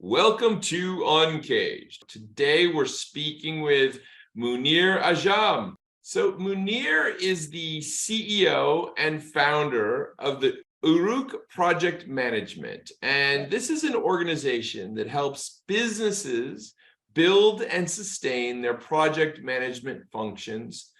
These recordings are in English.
Welcome to Uncaged. Today we're speaking with Mounir Ajam. So Mounir is the CEO and founder of the Uruk Project Management. And this is an organization that helps businesses build and sustain their project management functions,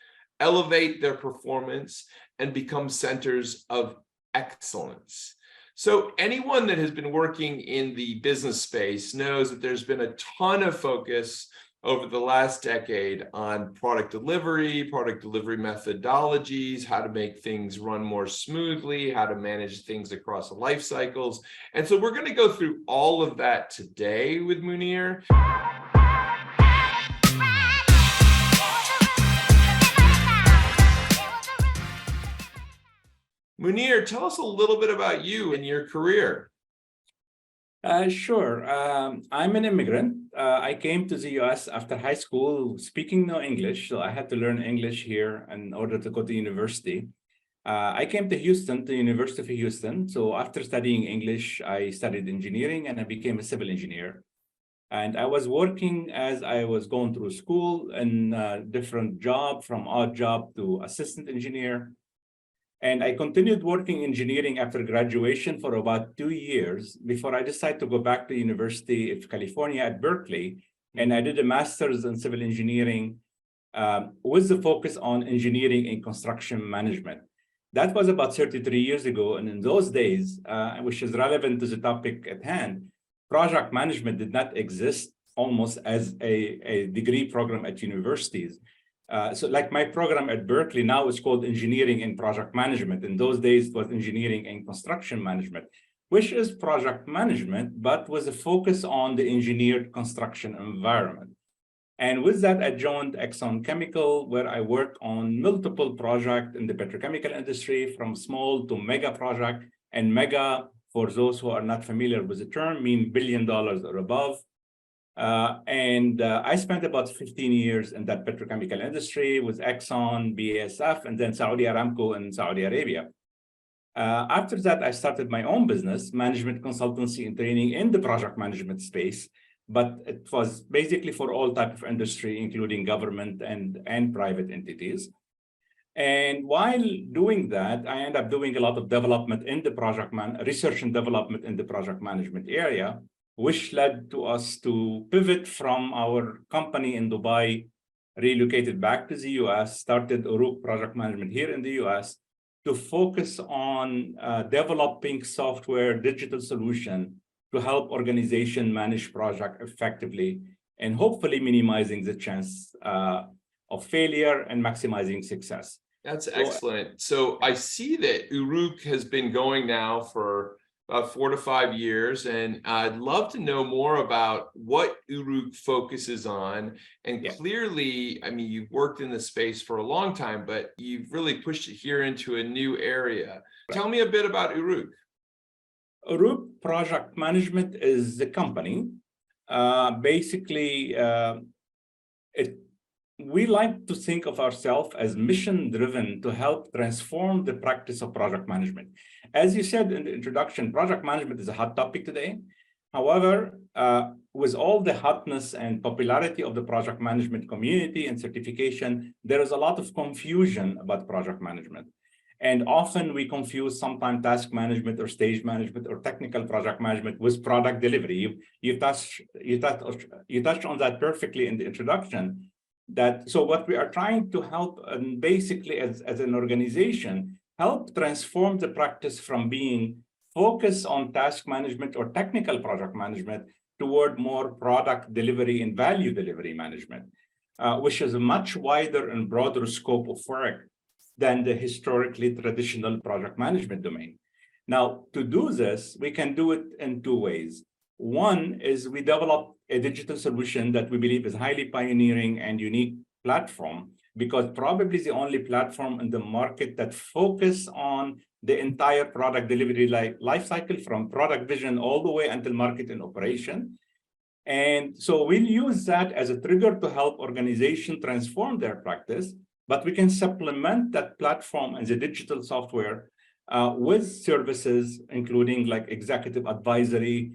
elevate their performance, and become centers of excellence. So anyone that has been working in the business space knows that there's been a ton of focus over the last decade on product delivery methodologies, how to make things run more smoothly, how to manage things across the life cycles. And so we're going to go through all of that today with Mounir. Mounir, tell us a little bit about you and your career. Sure. I'm an immigrant. I came to the US after high school speaking no English, so I had to learn English here in order to go to university. I came to Houston, to the University of Houston. So after studying English, I studied engineering and I became a civil engineer. And I was working as I was going through school in a different job, from odd job to assistant engineer. And I continued working engineering after graduation for about 2 years before I decided to go back to University of California at Berkeley. And I did a master's in civil engineering with the focus on engineering and construction management. That was about 33 years ago. And in those days, which is relevant to the topic at hand, project management did not exist almost as a degree program at universities. So like my program at Berkeley now is called Engineering and Project Management. In those days, it was Engineering and Construction Management, which is project management, but with a focus on the engineered construction environment. And with that, I joined Exxon Chemical, where I work on multiple projects in the petrochemical industry, from small to mega project. And mega, for those who are not familiar with the term, mean $1 billion or above. I spent about 15 years in that petrochemical industry with Exxon, BASF, and then Saudi Aramco in Saudi Arabia. After that, I started my own business, management consultancy and training in the project management space, but it was basically for all types of industry, including government and private entities. And while doing that, I ended up doing a lot of development in the research and development in the project management area, which led to us to pivot from our company in Dubai, relocated back to the US, started Uruk Project Management here in the US to focus on developing software, digital solution to help organizations manage project effectively and hopefully minimizing the chance of failure and maximizing success. That's excellent. So I see that Uruk has been going now for about 4 to 5 years, and I'd love to know more about what Uruk focuses on. And clearly, I mean, you've worked in this space for a long time, but you've really pushed it here into a new area. Right. Tell me a bit about Uruk. Uruk Project Management is the company. We like to think of ourselves as mission-driven to help transform the practice of project management. As you said in the introduction, project management is a hot topic today. However, with all the hotness and popularity of the project management community and certification, there is a lot of confusion about project management. And often we confuse sometimes task management or stage management or technical project management with product delivery. You touched on that perfectly in the introduction. So what we are trying to help, and basically as an organization, help transform the practice from being focused on task management or technical project management toward more product delivery and value delivery management, which is a much wider and broader scope of work than the historically traditional project management domain. Now, to do this, we can do it in 2 ways. One is we develop a digital solution that we believe is highly pioneering and unique platform, because probably the only platform in the market that focus on the entire product delivery life cycle, from product vision all the way until market and operation. And so we'll use that as a trigger to help organizations transform their practice, but we can supplement that platform and the digital software with services, including like executive advisory,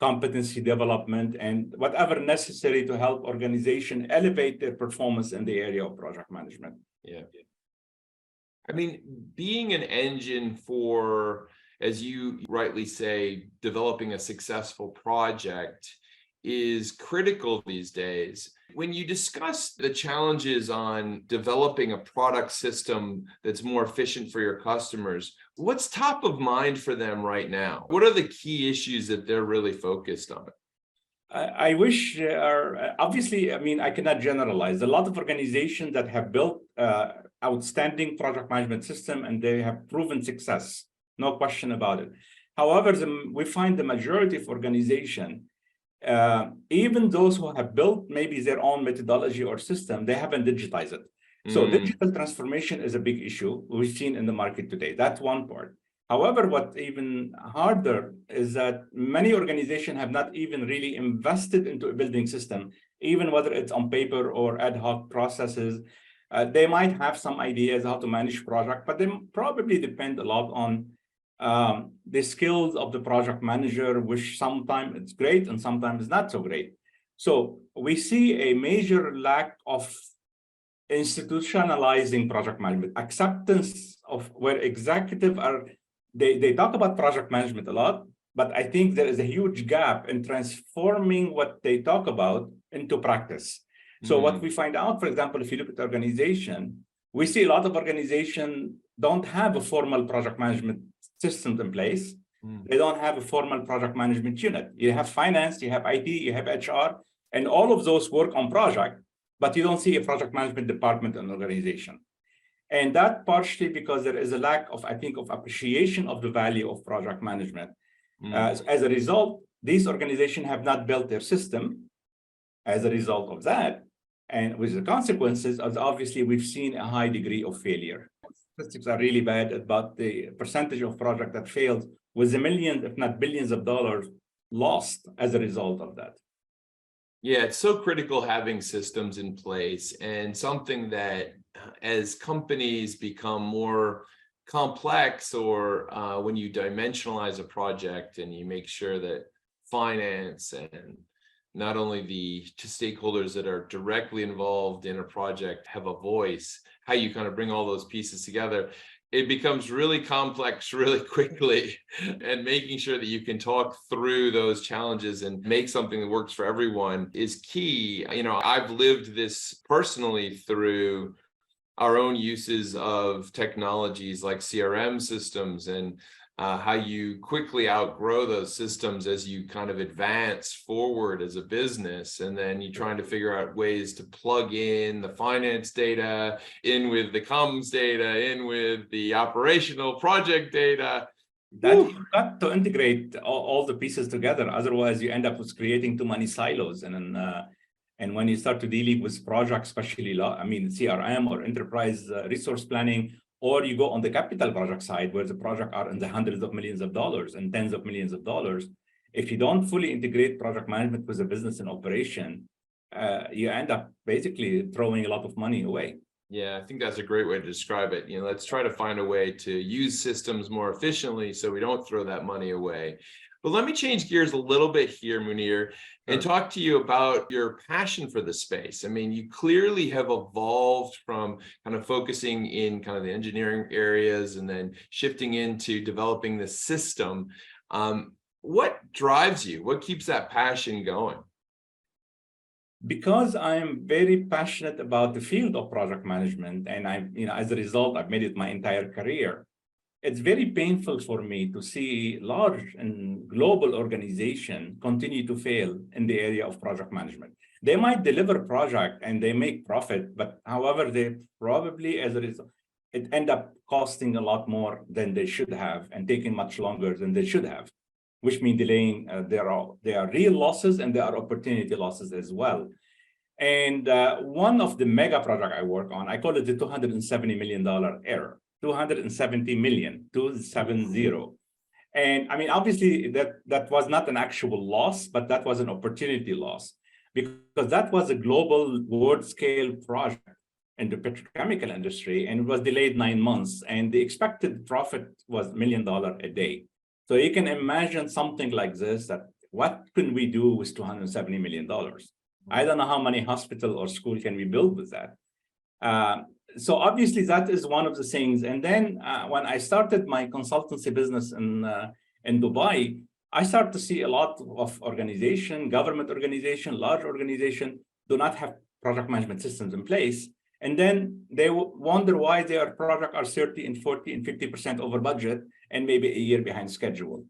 competency development, and whatever necessary to help organization elevate their performance in the area of project management. Yeah. I mean, being an engine for, as you rightly say, developing a successful project is critical these days. When you discuss the challenges on developing a product system that's more efficient for your customers, what's top of mind for them right now? What are the key issues that they're really focused on? I wish obviously, I mean, I cannot generalize. A lot of organizations that have built outstanding project management system and they have proven success, no question about it. However, we find the majority of organizations, even those who have built maybe their own methodology or system, they haven't digitized it. So digital transformation is a big issue we've seen in the market today. That's one part. However, what's even harder is that many organizations have not even really invested into a building system, even whether it's on paper or ad hoc processes. They might have some ideas how to manage project, but they probably depend a lot on the skills of the project manager, which sometimes it's great and sometimes it's not so great. So we see a major lack of institutionalizing project management, acceptance of where executives are, they talk about project management a lot, but I think there is a huge gap in transforming what they talk about into practice. So what we find out, for example, if you look at the organization, we see a lot of organizations don't have a formal project management system in place. They don't have a formal project management unit. You have finance, you have IT, you have HR, and all of those work on project, but you don't see a project management department in the organization. And that partially because there is a lack of, I think, of appreciation of the value of project management. As a result, these organizations have not built their system as a result of that. And with the consequences, as obviously we've seen a high degree of failure. Statistics are really bad about the percentage of project that failed, with the millions, if not billions of dollars lost as a result of that. Yeah, it's so critical having systems in place, and something that as companies become more complex, or when you dimensionalize a project and you make sure that finance and not only the stakeholders that are directly involved in a project have a voice, how you kind of bring all those pieces together, it becomes really complex really quickly. And making sure that you can talk through those challenges and make something that works for everyone is key. You know, I've lived this personally through our own uses of technologies like CRM systems, and how you quickly outgrow those systems as you kind of advance forward as a business. And then you're trying to figure out ways to plug in the finance data, in with the comms data, in with the operational project data. That you've got to integrate all the pieces together. Otherwise, you end up with creating too many silos. And when you start to dealing with projects, especially, I mean, CRM or enterprise resource planning, or you go on the capital project side where the projects are in the hundreds of millions of dollars and tens of millions of dollars, if you don't fully integrate project management with the business and operation, you end up basically throwing a lot of money away. Yeah, I think that's a great way to describe it. You know, let's try to find a way to use systems more efficiently so we don't throw that money away. But let me change gears a little bit here, Mounir, and talk to you about your passion for the space. I mean, you clearly have evolved from kind of focusing in kind of the engineering areas and then shifting into developing the system. What drives you? What keeps that passion going? Because I am very passionate about the field of project management, and as a result, I've made it my entire career. It's very painful for me to see large and global organizations continue to fail in the area of project management. They might deliver project and they make profit, but however, they probably, as a result, it end up costing a lot more than they should have and taking much longer than they should have, which means delaying. There are real losses and there are opportunity losses as well. And one of the mega projects I work on, I call it the $270 million error. 270 million, 270. And I mean, obviously that was not an actual loss, but that was an opportunity loss, because that was a global world scale project in the petrochemical industry, and it was delayed 9 months, and the expected profit was $1 million a day. So you can imagine something like this, that what can we do with $270 million? I don't know how many hospital or school can we build with that. So obviously that is one of the things. And then when I started my consultancy business in Dubai, I started to see a lot of organization, government organization, large organization do not have project management systems in place. And then they wonder why their projects are 30 and 40 and 50% over budget and maybe a year behind schedule.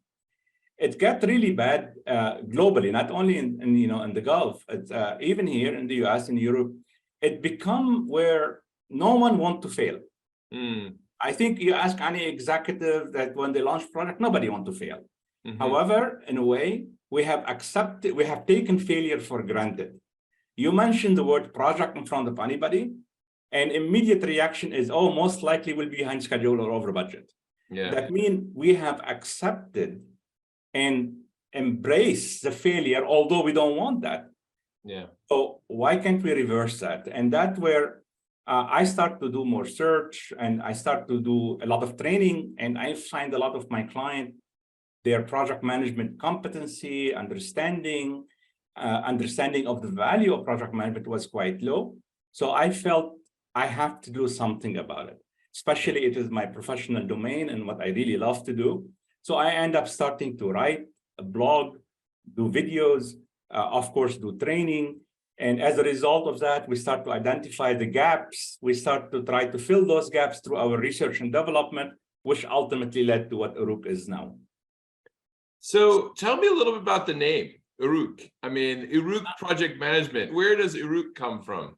It got really bad globally, not only in the Gulf, it's, even here in the US, in Europe, it become where no one wants to fail. I think you ask any executive that when they launch product, nobody wants to fail. However, in a way, we have taken failure for granted. You mentioned the word project in front of anybody, and immediate reaction is, oh, most likely will be behind schedule or over budget. Yeah. That means we have accepted and embraced the failure, although we don't want that. Yeah. So why can't we reverse that? And that's where I start to do more search, and I start to do a lot of training, and I find a lot of my clients, their project management competency, understanding of the value of project management was quite low. So I felt I have to do something about it, especially it is my professional domain and what I really love to do. So I end up starting to write a blog, do videos, of course, do training. And as a result of that, we start to identify the gaps. We start to try to fill those gaps through our research and development, which ultimately led to what Uruk is now. So tell me a little bit about the name, Uruk. I mean, Uruk Project Management. Where does Uruk come from?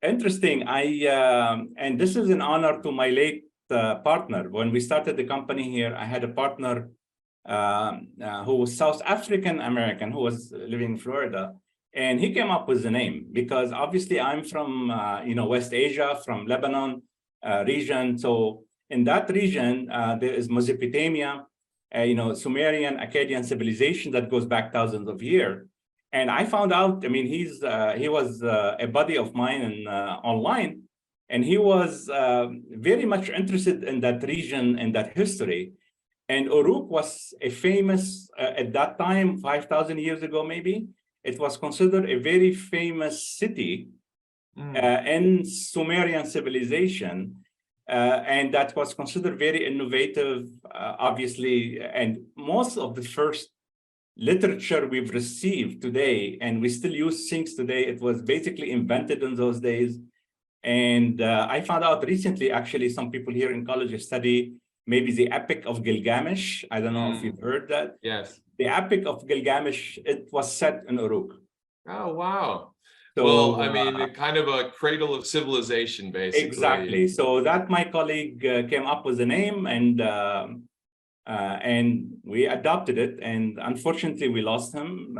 Interesting. And this is an honor to my late partner. When we started the company here, I had a partner who was South African American, who was living in Florida. And he came up with the name because obviously I'm from West Asia, from Lebanon region. So in that region, there is Mesopotamia, Sumerian, Akkadian civilization that goes back thousands of years. And I found out, I mean, he was a buddy of mine online, and he was very much interested in that region and that history. And Uruk was a famous, at that time, 5,000 years ago, maybe, it was considered a very famous city in Sumerian civilization. And that was considered very innovative, obviously. And most of the first literature we've received today, and we still use things today, it was basically invented in those days. And I found out recently, actually, some people here in college study maybe the Epic of Gilgamesh. I don't know if you've heard that. Yes. The Epic of Gilgamesh, it was set in Uruk. Oh, wow. So, well, I mean, kind of a cradle of civilization, basically. Exactly. So that my colleague came up with the name, and we adopted it. And unfortunately, we lost him.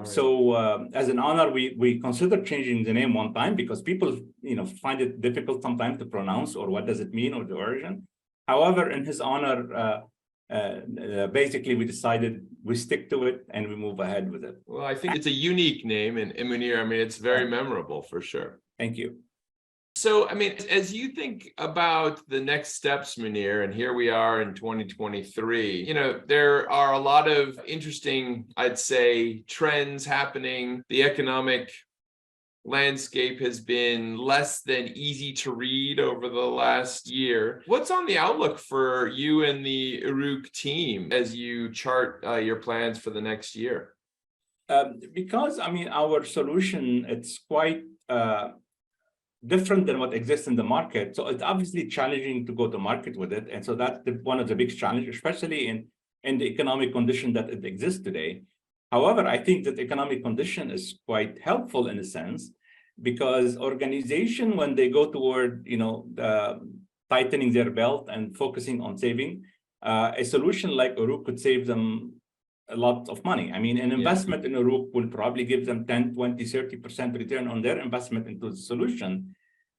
So as an honor, we considered changing the name one time because people, find it difficult sometimes to pronounce or what does it mean or the origin. However, in his honor, basically we decided we stick to it and we move ahead with it. Well, I think it's a unique name, and Mounir, I mean, it's very memorable for sure. Thank you. So, I mean, as you think about the next steps, Mounir, and here we are in 2023, there are a lot of interesting, I'd say, trends happening. The economic landscape has been less than easy to read over the last year. What's on the outlook for you and the Uruk team as you chart your plans for the next year? Because, I mean, our solution, it's quite different than what exists in the market. So it's obviously challenging to go to market with it. And so that's one of the big challenges, especially in the economic condition that it exists today. However, I think that economic condition is quite helpful in a sense, because organization, when they go toward, tightening their belt and focusing on saving, a solution like Uruk could save them a lot of money. I mean, an investment in Uruk will probably give them 10, 20, 30% return on their investment into the solution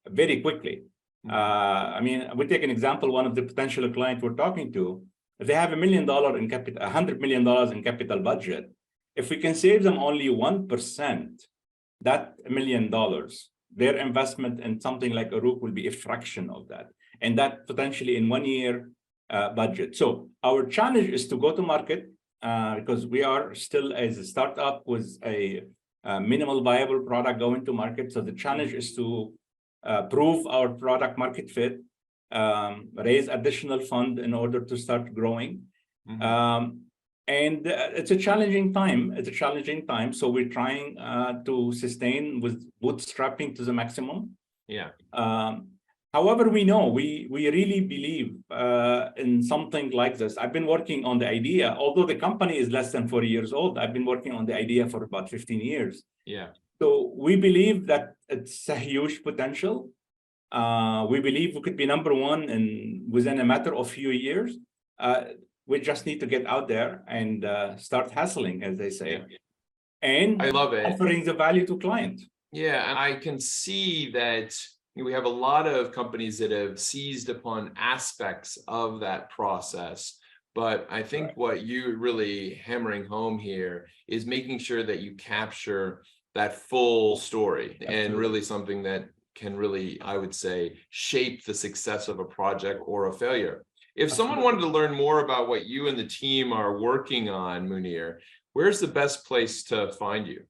very quickly. I mean, we take an example, one of the potential clients we're talking to, if they have $1 million in capital, $100 million in capital budget, if we can save them only 1%, that $1 million, their investment in something like Uruk will be a fraction of that. And that potentially in 1 year budget. So our challenge is to go to market, because we are still as a startup with a minimal viable product going to market. So the challenge is to prove our product market fit, raise additional fund in order to start growing. And it's a challenging time. It's a challenging time. So we're trying to sustain with bootstrapping to the maximum. Yeah. However, we know we really believe in something like this. I've been working on the idea, although the company is less than 4 years old. I've been working on the idea for about 15 years. Yeah. So we believe that it's a huge potential. We believe we could be number one within a matter of few years. We just need to get out there and start hustling, as they say, and I love it. offering the value to clients. Yeah, and I can see that we have a lot of companies that have seized upon aspects of that process. But I think what you're really hammering home here is making sure that you capture that full story. Absolutely. And really something that can really, I would say, shape the success of a project or a failure. If someone wanted to learn more about what you and the team are working on, Mounir, where's the best place to find you?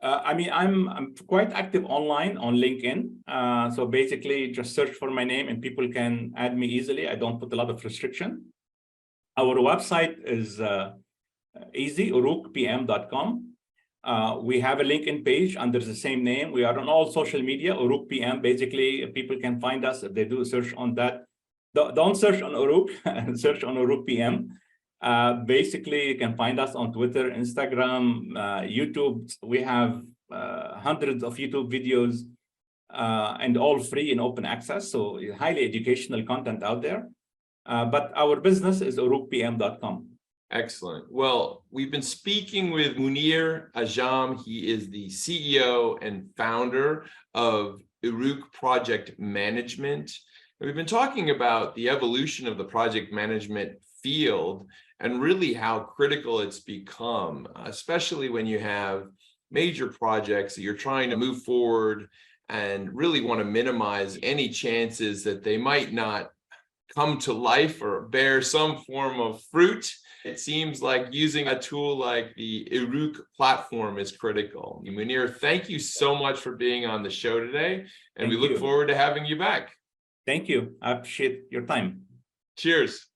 I mean, I'm quite active online on LinkedIn. So basically just search for my name and people can add me easily. I don't put a lot of restriction. Our website is easy, urukpm.com. We have a LinkedIn page under the same name. We are on all social media, Uruk PM. Basically, people can find us if they do a search on that. Don't search on Uruk, search on Uruk PM. Basically, you can find us on Twitter, Instagram, YouTube. We have hundreds of YouTube videos and all free and open access. So highly educational content out there. But our business is urukpm.com. Excellent. Well, we've been speaking with Mounir Ajam. He is the CEO and founder of Uruk Project Management. And we've been talking about the evolution of the project management field and really how critical it's become, especially when you have major projects that you're trying to move forward and really want to minimize any chances that they might not come to life or bear some form of fruit. It seems like using a tool like the Uruk platform is critical. Mounir, thank you so much for being on the show today, and we look forward to having you back. Thank you. I appreciate your time. Cheers.